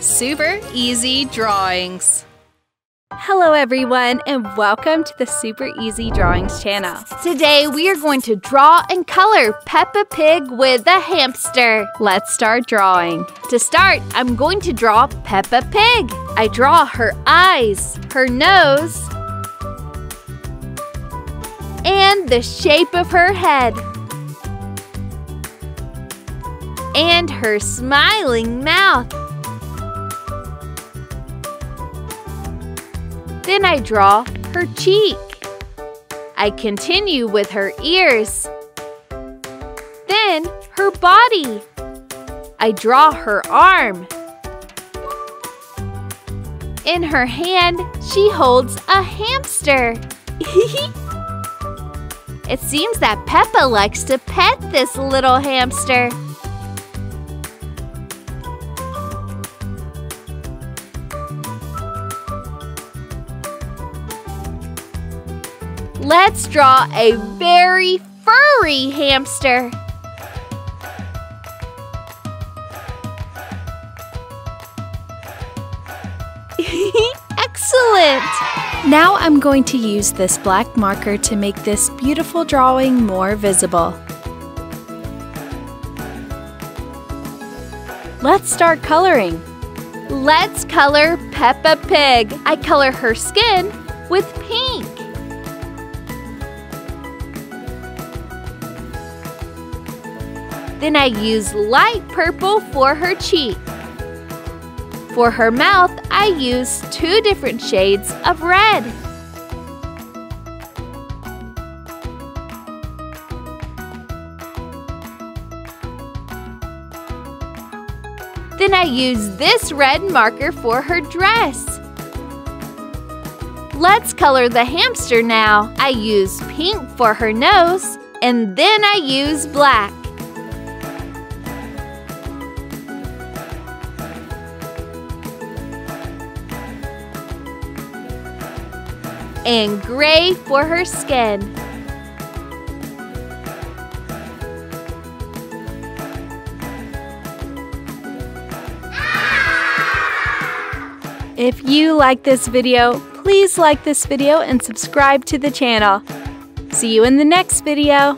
Super Easy Drawings. Hello everyone and welcome to the Super Easy Drawings channel. Today we are going to draw and color Peppa Pig with a hamster. Let's start drawing. To start, I'm going to draw Peppa Pig. I draw her eyes, her nose, and the shape of her head, and her smiling mouth. Then I draw her cheek. I continue with her ears. Then her body. I draw her arm. In her hand, she holds a hamster. It seems that Peppa likes to pet this little hamster. Let's draw a very furry hamster. Excellent! Now I'm going to use this black marker to make this beautiful drawing more visible. Let's start coloring. Let's color Peppa Pig. I color her skin with pink. Then I use light purple for her cheek. For her mouth, I use 2 different shades of red. Then I use this red marker for her dress. Let's color the hamster now. I use pink for her nose, and then I use black. And gray for her skin. If you like this video, please like this video and subscribe to the channel. See you in the next video.